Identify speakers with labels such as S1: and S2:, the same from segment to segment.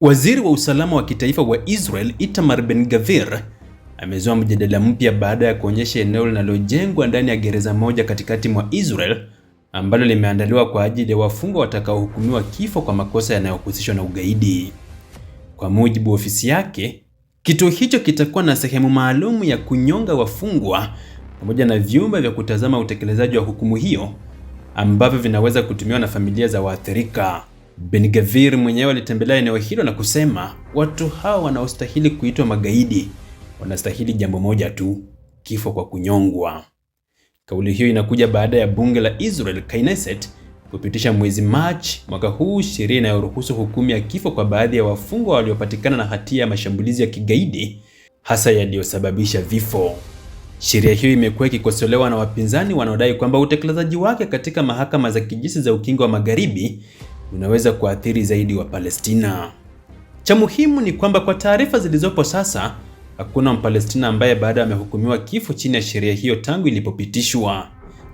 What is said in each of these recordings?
S1: Waziri wa usalama wa kitaifa wa Israel Itamar Ben-Gvir amezua mjadala mpya baada ya kuonyesha eneo linalojengwa ndani ya gereza moja katikati mwa Israel ambalo limeandaliwa kwa ajili ya wafungwa watakaohukumiwa kifo kwa makosa yanayohusishwa na ugaidi. Kwa mujibu wa ofisi yake, kituo hicho kitakuwa na sehemu maalum ya kunyonga wafungwa pamoja na vyumba vya kutazama utekelezaji wa hukumu hiyo ambavyo vinaweza kutumiwa na familia za waathirika. Ben-Gvir mwenyewe alitembelea eneo hilo na kusema watu hao wanaostahili kuitwa magaidi wanastahili jambo moja tu, kifo kwa kunyongwa. Kauli hiyo inakuja baada ya bunge la Israel Knesset kupitisha mwezi Machi mwaka huu sheria inayoruhusu hukumu ya kifo kwa baadhi ya wafungwa waliopatikana na hatia ya mashambulizi ya kigaidi, hasa yaliyosababisha vifo. Sheria hiyo imekuwa ikikosolewa na wapinzani wanaodai kwamba utekelezaji wake katika mahakama za kijeshi za Ukingo wa Magharibi unaweza kuathiri zaidi wa Palestina. Cha muhimu ni kwamba kwa taarifa zilizopo sasa, hakuna Mpalestina ambaye bado amehukumiwa kifo chini ya sheria hiyo tangu ilipopitishwa.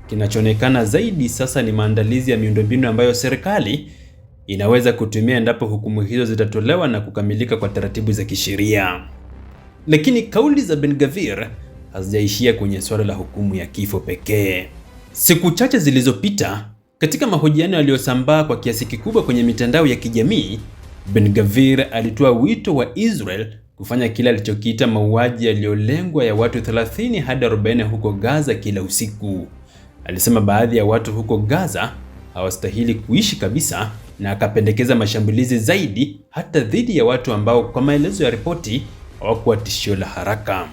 S1: Kinachoonekana zaidi sasa ni maandalizi ya miundombinu ambayo serikali inaweza kutumia endapo hukumu hizo zitatolewa na kukamilika kwa taratibu za kisheria. Lakini kauli za Ben-Gvir hazijaishia kwenye suala la hukumu ya kifo pekee. Siku chache zilizopita, katika mahojiano yaliyosambaa kwa kiasi kikubwa kwenye mitandao ya kijamii, Ben-Gvir alitoa wito wa Israel kufanya kile alichokiita mauaji yaliyolengwa ya watu 30 hadi 40 huko Gaza kila usiku. Alisema baadhi ya watu huko Gaza hawastahili kuishi kabisa, na akapendekeza mashambulizi zaidi hata dhidi ya watu ambao kwa maelezo ya ripoti hawakuwa tishio la haraka.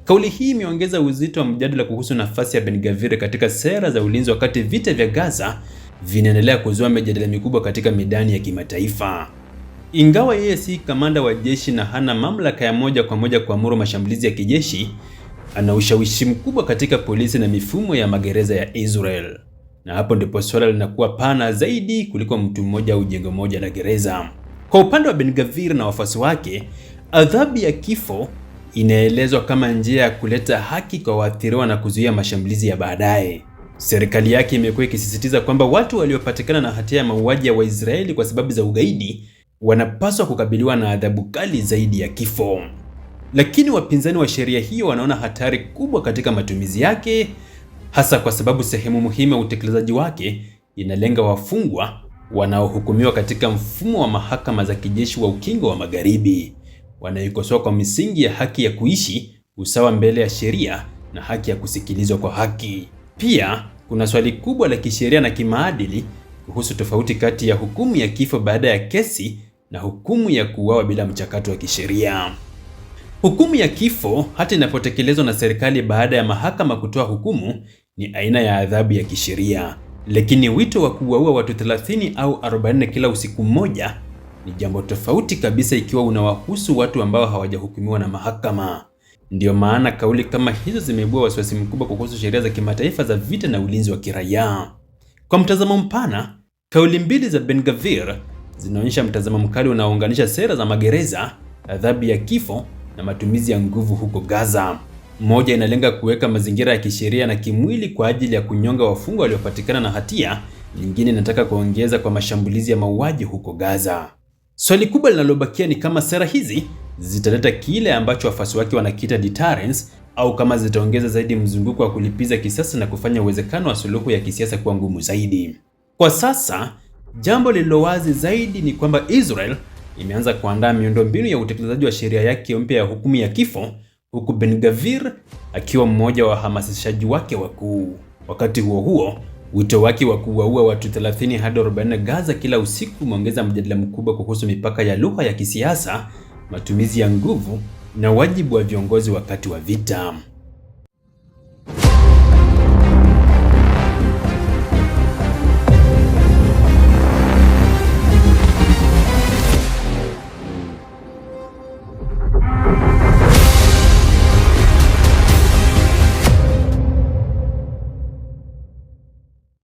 S1: Kauli hii imeongeza uzito wa mjadala kuhusu nafasi ya Ben-Gvir katika sera za ulinzi wakati vita vya Gaza vinaendelea kuzua mijadala mikubwa katika midani ya kimataifa. Ingawa yeye si kamanda wa jeshi na hana mamlaka ya moja kwa moja kuamuru mashambulizi ya kijeshi, ana ushawishi mkubwa katika polisi na mifumo ya magereza ya Israel. Na hapo ndipo swala linakuwa pana zaidi kuliko mtu mmoja au jengo moja la gereza. Kwa upande wa Ben-Gvir na wafuasi wake, adhabu ya kifo inaelezwa kama njia ya kuleta haki kwa waathiriwa na kuzuia mashambulizi ya baadaye. Serikali yake imekuwa ikisisitiza kwamba watu waliopatikana na hatia ya mauaji ya Waisraeli kwa sababu za ugaidi wanapaswa kukabiliwa na adhabu kali zaidi ya kifo. Lakini wapinzani wa sheria hiyo wanaona hatari kubwa katika matumizi yake, hasa kwa sababu sehemu muhimu ya utekelezaji wake inalenga wafungwa wanaohukumiwa katika mfumo wa mahakama za kijeshi wa Ukingo wa Magharibi, wanaikosoa kwa misingi ya haki ya kuishi, usawa mbele ya sheria na haki ya kusikilizwa kwa haki. Pia kuna swali kubwa la kisheria na kimaadili kuhusu tofauti kati ya hukumu ya kifo baada ya kesi na hukumu ya kuuawa bila mchakato wa kisheria. Hukumu ya kifo, hata inapotekelezwa na serikali baada ya mahakama kutoa hukumu, ni aina ya adhabu ya kisheria. Lakini wito wa kuwaua watu 30 au 40 kila usiku mmoja ni jambo tofauti kabisa ikiwa unawahusu watu ambao hawajahukumiwa na mahakama. Ndiyo maana kauli kama hizo zimeibua wasiwasi mkubwa kuhusu sheria za kimataifa za vita na ulinzi wa kiraia. Kwa mtazamo mpana, kauli mbili za Ben-Gvir zinaonyesha mtazamo mkali unaounganisha sera za magereza, adhabu ya kifo na matumizi ya nguvu huko Gaza. Moja inalenga kuweka mazingira ya kisheria na kimwili kwa ajili ya kunyonga wafungwa waliopatikana na hatia, nyingine inataka kuongeza kwa mashambulizi ya mauaji huko Gaza. Swali kubwa linalobakia ni kama sera hizi zitaleta kile ambacho wafuasi wake wanakiita deterrence, au kama zitaongeza zaidi mzunguko wa kulipiza kisasi na kufanya uwezekano wa suluhu ya kisiasa kuwa ngumu zaidi. Kwa sasa, jambo lililo wazi zaidi ni kwamba Israel imeanza kuandaa miundombinu ya utekelezaji wa sheria yake mpya ya hukumu ya kifo, huku Ben-Gvir akiwa mmoja wa wahamasishaji wake wakuu. Wakati huo huo, wito wake wa kuwaua watu 30 hadi 40 Gaza kila usiku umeongeza mjadala mkubwa kuhusu mipaka ya lugha ya kisiasa, matumizi ya nguvu na wajibu wa viongozi wakati wa vita.